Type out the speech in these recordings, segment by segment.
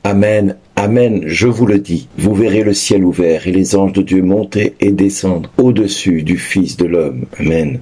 Amen, amen, je vous le dis, vous verrez le ciel ouvert et les anges de Dieu monter et descendre au-dessus du Fils de l'homme. Amen.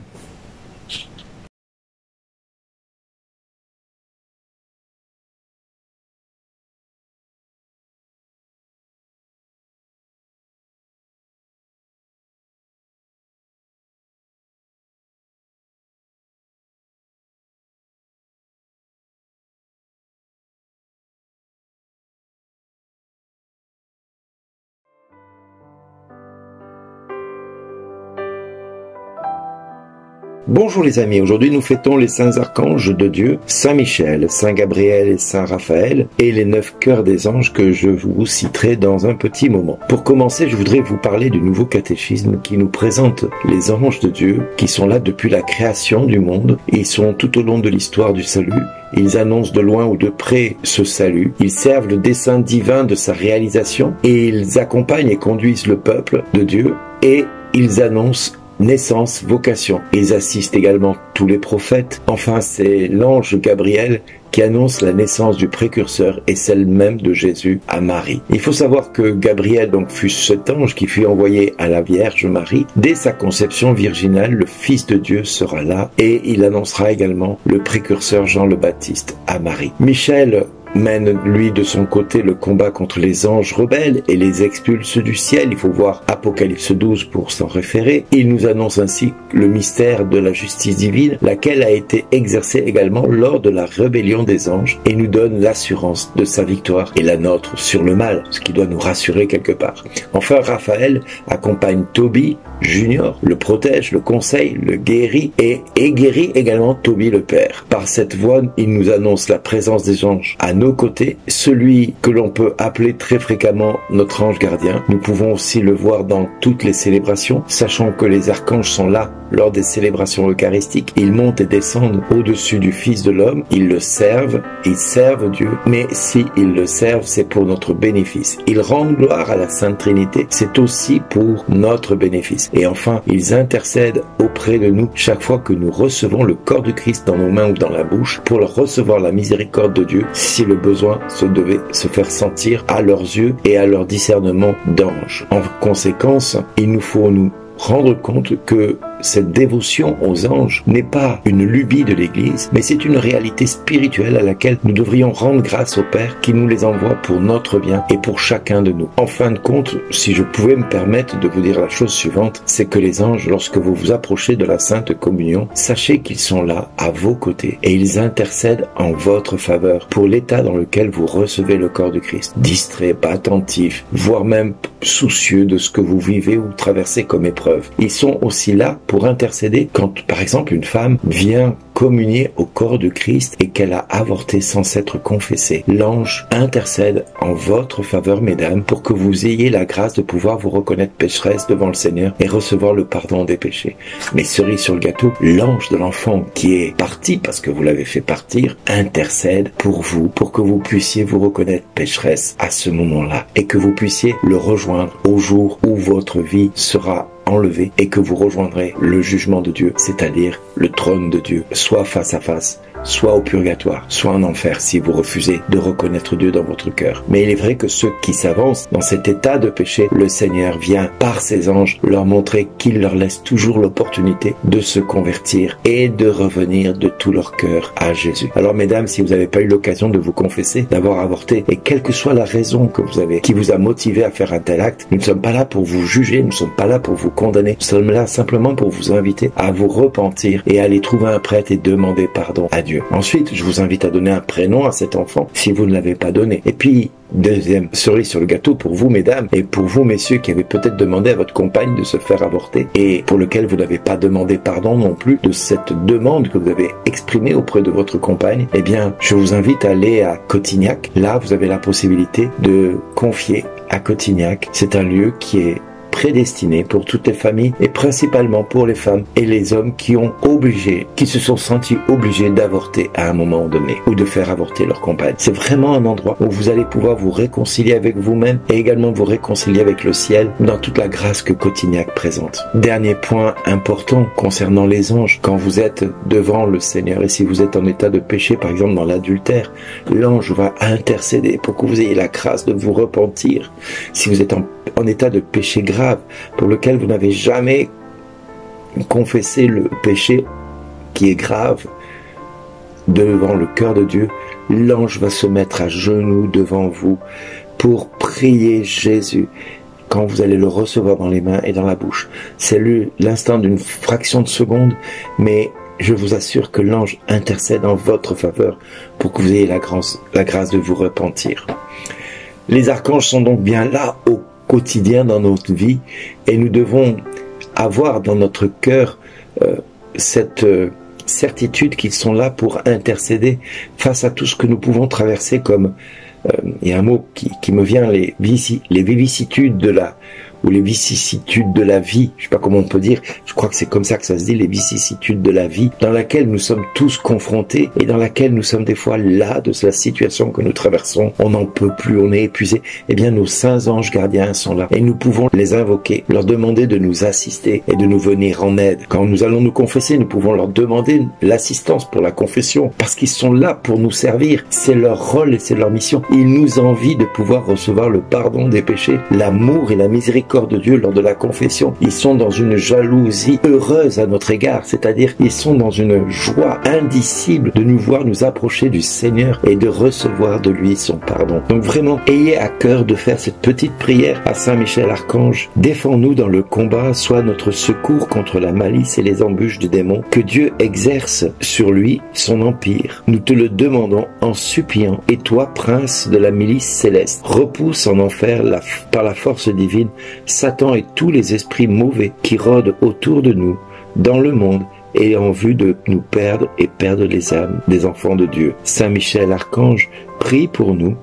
Bonjour les amis, aujourd'hui nous fêtons les saints archanges de Dieu, Saint Michel, Saint Gabriel et Saint Raphaël, et les 9 cœurs des anges que je vous citerai dans un petit moment. Pour commencer, je voudrais vous parler du nouveau catéchisme qui nous présente les anges de Dieu, qui sont là depuis la création du monde, et ils sont tout au long de l'histoire du salut. Ils annoncent de loin ou de près ce salut, ils servent le dessein divin de sa réalisation, et ils accompagnent et conduisent le peuple de Dieu, et ils annoncent naissance, vocation. Ils assistent également tous les prophètes. Enfin, c'est l'ange Gabriel qui annonce la naissance du précurseur et celle même de Jésus à Marie. Il faut savoir que Gabriel donc fut cet ange qui fut envoyé à la Vierge Marie. Dès sa conception virginale, le Fils de Dieu sera là et il annoncera également le précurseur Jean le Baptiste à Marie. Michel mène, lui, de son côté, le combat contre les anges rebelles et les expulse du ciel. Il faut voir Apocalypse 12 pour s'en référer. Il nous annonce ainsi le mystère de la justice divine, laquelle a été exercée également lors de la rébellion des anges et nous donne l'assurance de sa victoire et la nôtre sur le mal, ce qui doit nous rassurer quelque part. Enfin, Raphaël accompagne Tobie Junior, le protège, le conseille, le guérit et guérit également Tobie le père. Par cette voie, il nous annonce la présence des anges à nos côtés, celui que l'on peut appeler très fréquemment notre ange gardien. Nous pouvons aussi le voir dans toutes les célébrations, sachant que les archanges sont là lors des célébrations eucharistiques. Ils montent et descendent au-dessus du Fils de l'homme, ils le servent, ils servent Dieu, mais si ils le servent, c'est pour notre bénéfice. Ils rendent gloire à la Sainte Trinité, c'est aussi pour notre bénéfice. Et enfin, ils intercèdent auprès de nous chaque fois que nous recevons le corps du Christ dans nos mains ou dans la bouche, pour leur recevoir la miséricorde de Dieu, si le besoin se devait se faire sentir à leurs yeux et à leur discernement d'ange. En conséquence, il nous faut nous rendre compte que cette dévotion aux anges n'est pas une lubie de l'Église, mais c'est une réalité spirituelle à laquelle nous devrions rendre grâce au Père qui nous les envoie pour notre bien et pour chacun de nous. En fin de compte, si je pouvais me permettre de vous dire la chose suivante, c'est que les anges, lorsque vous vous approchez de la Sainte Communion, sachez qu'ils sont là à vos côtés et ils intercèdent en votre faveur pour l'état dans lequel vous recevez le corps du Christ. Distrait, pas attentif, voire même soucieux de ce que vous vivez ou traversez comme épreuve. Ils sont aussi là pour intercéder quand, par exemple, une femme vient communier au corps du Christ et qu'elle a avorté sans s'être confessée. L'ange intercède en votre faveur, mesdames, pour que vous ayez la grâce de pouvoir vous reconnaître pécheresse devant le Seigneur et recevoir le pardon des péchés. Mais cerise sur le gâteau, l'ange de l'enfant qui est parti parce que vous l'avez fait partir, intercède pour vous, pour que vous puissiez vous reconnaître pécheresse à ce moment-là et que vous puissiez le rejoindre au jour où votre vie sera enlevé et que vous rejoindrez le jugement de Dieu, c'est-à-dire le trône de Dieu, soit face à face, soit au purgatoire, soit en enfer si vous refusez de reconnaître Dieu dans votre cœur. Mais il est vrai que ceux qui s'avancent dans cet état de péché, le Seigneur vient par ses anges leur montrer qu'il leur laisse toujours l'opportunité de se convertir et de revenir de tout leur cœur à Jésus. Alors mesdames, si vous n'avez pas eu l'occasion de vous confesser, d'avoir avorté, et quelle que soit la raison que vous avez, qui vous a motivé à faire un tel acte, nous ne sommes pas là pour vous juger, nous ne sommes pas là pour vous condamner, nous sommes là simplement pour vous inviter à vous repentir et à aller trouver un prêtre et demander pardon à Dieu. Ensuite, je vous invite à donner un prénom à cet enfant si vous ne l'avez pas donné. Et puis, deuxième cerise sur le gâteau pour vous, mesdames, et pour vous, messieurs, qui avez peut-être demandé à votre compagne de se faire avorter et pour lequel vous n'avez pas demandé pardon non plus de cette demande que vous avez exprimée auprès de votre compagne, eh bien, je vous invite à aller à Cotignac. Là, vous avez la possibilité de confier à Cotignac. C'est un lieu qui est prédestiné pour toutes les familles et principalement pour les femmes et les hommes qui se sont sentis obligés d'avorter à un moment donné ou de faire avorter leur compagne. C'est vraiment un endroit où vous allez pouvoir vous réconcilier avec vous-même et également vous réconcilier avec le ciel dans toute la grâce que Cotignac présente. Dernier point important concernant les anges, quand vous êtes devant le Seigneur et si vous êtes en état de péché, par exemple dans l'adultère, l'ange va intercéder pour que vous ayez la grâce de vous repentir. Si vous êtes en état de péché grave pour lequel vous n'avez jamais confessé le péché qui est grave devant le cœur de Dieu, l'ange va se mettre à genoux devant vous pour prier Jésus quand vous allez le recevoir dans les mains et dans la bouche. C'est l'instant d'une fraction de seconde, mais je vous assure que l'ange intercède en votre faveur pour que vous ayez la grâce de vous repentir. Les archanges sont donc bien là au quotidien dans notre vie et nous devons avoir dans notre cœur cette certitude qu'ils sont là pour intercéder face à tout ce que nous pouvons traverser comme il y a un mot qui me vient, les vicissitudes de les vicissitudes de la vie, je sais pas comment on peut dire, je crois que c'est comme ça que ça se dit, les vicissitudes de la vie, dans laquelle nous sommes tous confrontés et dans laquelle nous sommes des fois là de la situation que nous traversons, on n'en peut plus, on est épuisé. Eh bien, nos saints anges gardiens sont là et nous pouvons les invoquer, leur demander de nous assister et de nous venir en aide. Quand nous allons nous confesser, nous pouvons leur demander l'assistance pour la confession parce qu'ils sont là pour nous servir. C'est leur rôle et c'est leur mission. Ils nous envient de pouvoir recevoir le pardon des péchés, l'amour et la miséricorde de Dieu lors de la confession. Ils sont dans une jalousie heureuse à notre égard, c'est-à-dire ils sont dans une joie indicible de nous voir nous approcher du Seigneur et de recevoir de lui son pardon. Donc vraiment, ayez à cœur de faire cette petite prière à Saint Michel Archange. Défends-nous dans le combat, sois notre secours contre la malice et les embûches des démons. Que Dieu exerce sur lui son empire. Nous te le demandons en suppliant. Et toi, prince de la milice céleste, repousse en enfer par la force divine Satan et tous les esprits mauvais qui rôdent autour de nous, dans le monde, et en vue de nous perdre et perdre les âmes des enfants de Dieu. Saint Michel Archange, prie pour nous,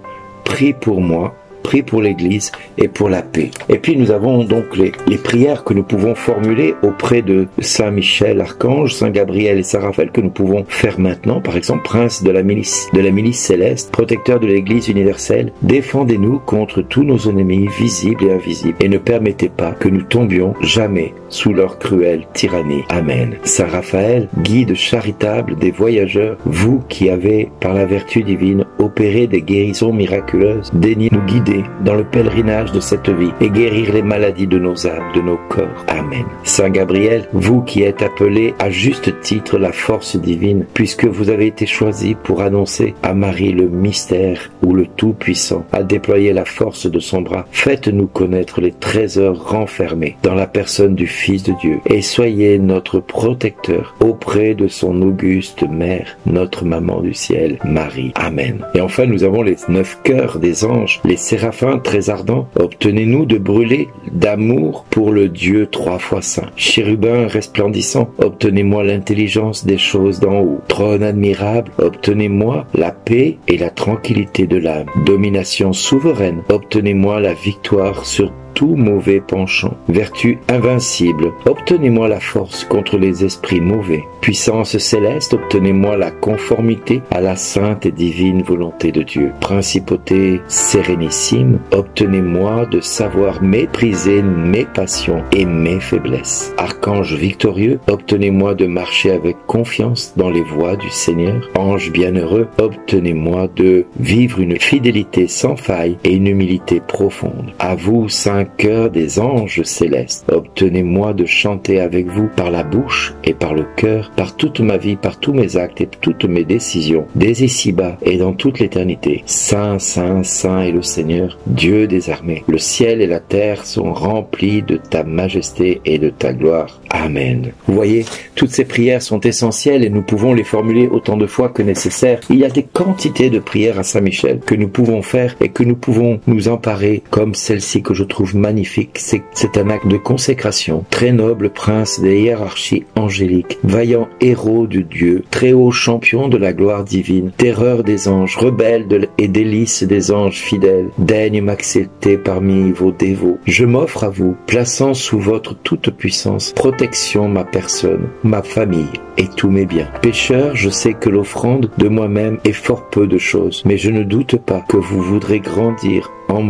prie pour moi, prie pour l'Église et pour la paix. Et puis nous avons donc les prières que nous pouvons formuler auprès de Saint Michel Archange, Saint Gabriel et Saint Raphaël que nous pouvons faire maintenant. Par exemple, prince de la milice céleste, protecteur de l'Église universelle, défendez-nous contre tous nos ennemis visibles et invisibles et ne permettez pas que nous tombions jamais sous leur cruelle tyrannie. Amen. Saint Raphaël, guide charitable des voyageurs, vous qui avez par la vertu divine opéré des guérisons miraculeuses, daignez nous guider dans le pèlerinage de cette vie et guérir les maladies de nos âmes, de nos corps. Amen. Saint Gabriel, vous qui êtes appelé à juste titre la force divine, puisque vous avez été choisi pour annoncer à Marie le mystère où le Tout-Puissant a déployé la force de son bras, faites-nous connaître les trésors renfermés dans la personne du Fils de Dieu et soyez notre protecteur auprès de son auguste mère, notre maman du ciel, Marie. Amen. Et enfin, nous avons les 9 cœurs des anges, les séraphins très ardents, obtenez-nous de brûler d'amour pour le Dieu 3 fois saint. Chérubins resplendissants, obtenez-moi l'intelligence des choses d'en haut. Trône admirable, obtenez-moi la paix et la tranquillité de l'âme. Domination souveraine, obtenez-moi la victoire sur tout mauvais penchant. Vertu invincible, obtenez-moi la force contre les esprits mauvais. Puissance céleste, obtenez-moi la conformité à la sainte et divine volonté de Dieu. Principauté sérénissime, obtenez-moi de savoir mépriser mes passions et mes faiblesses. Archange victorieux, obtenez-moi de marcher avec confiance dans les voies du Seigneur. Ange bienheureux, obtenez-moi de vivre une fidélité sans faille et une humilité profonde. À vous, saint cœur des anges célestes, obtenez-moi de chanter avec vous par la bouche et par le cœur, par toute ma vie, par tous mes actes et toutes mes décisions, dès ici-bas et dans toute l'éternité. Saint, saint, saint est le Seigneur, Dieu des armées. Le ciel et la terre sont remplis de ta majesté et de ta gloire. Amen. Vous voyez, toutes ces prières sont essentielles et nous pouvons les formuler autant de fois que nécessaire. Il y a des quantités de prières à Saint-Michel que nous pouvons faire et que nous pouvons nous emparer, comme celle-ci que je trouve magnifique. C'est un acte de consécration. Très noble prince des hiérarchies angéliques, vaillant héros de Dieu, très haut champion de la gloire divine, terreur des anges, rebelle et délice des anges fidèles, daigne m'accepter parmi vos dévots. Je m'offre à vous, plaçant sous votre toute puissance protection ma personne, ma famille et tous mes biens. Pécheur, je sais que l'offrande de moi-même est fort peu de choses, mais je ne doute pas que vous voudrez grandir en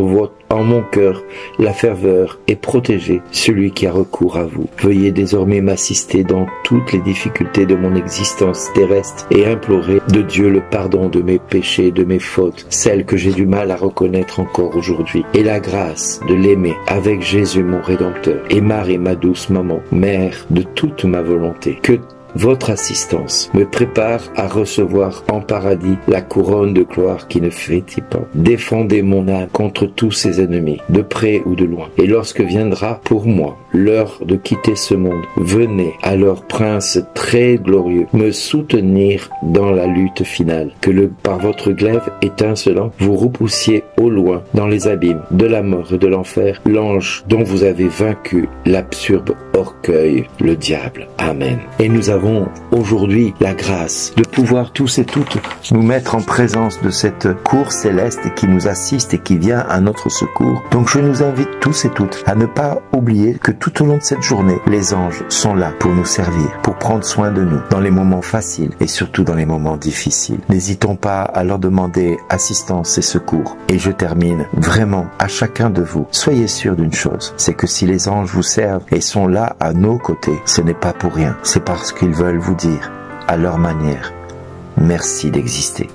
mon cœur la ferveur et protéger celui qui a recours à vous. Veuillez désormais m'assister dans toutes les difficultés de mon existence terrestre et implorer de Dieu le pardon de mes péchés, de mes fautes, celles que j'ai du mal à reconnaître encore aujourd'hui, et la grâce de l'aimer avec Jésus mon Rédempteur et Marie ma douce maman, mère de toute ma volonté. Que votre assistance me prépare à recevoir en paradis la couronne de gloire qui ne frétille pas. Défendez mon âme contre tous ses ennemis, de près ou de loin. Et lorsque viendra pour moi l'heure de quitter ce monde, venez alors, Prince très glorieux, me soutenir dans la lutte finale. Que par votre glaive étincelant, vous repoussiez au loin, dans les abîmes de la mort et de l'enfer, l'ange dont vous avez vaincu l'absurde orgueil, le diable. Amen. Et nous avons aujourd'hui la grâce de pouvoir tous et toutes nous mettre en présence de cette cour céleste qui nous assiste et qui vient à notre secours. Donc je nous invite tous et toutes à ne pas oublier que tout au long de cette journée, les anges sont là pour nous servir, pour prendre soin de nous dans les moments faciles et surtout dans les moments difficiles. N'hésitons pas à leur demander assistance et secours. Et je termine vraiment à chacun de vous. Soyez sûr d'une chose, c'est que si les anges vous servent et sont là à nos côtés, ce n'est pas pour rien. C'est parce qu'ils veulent vous dire, à leur manière, merci d'exister.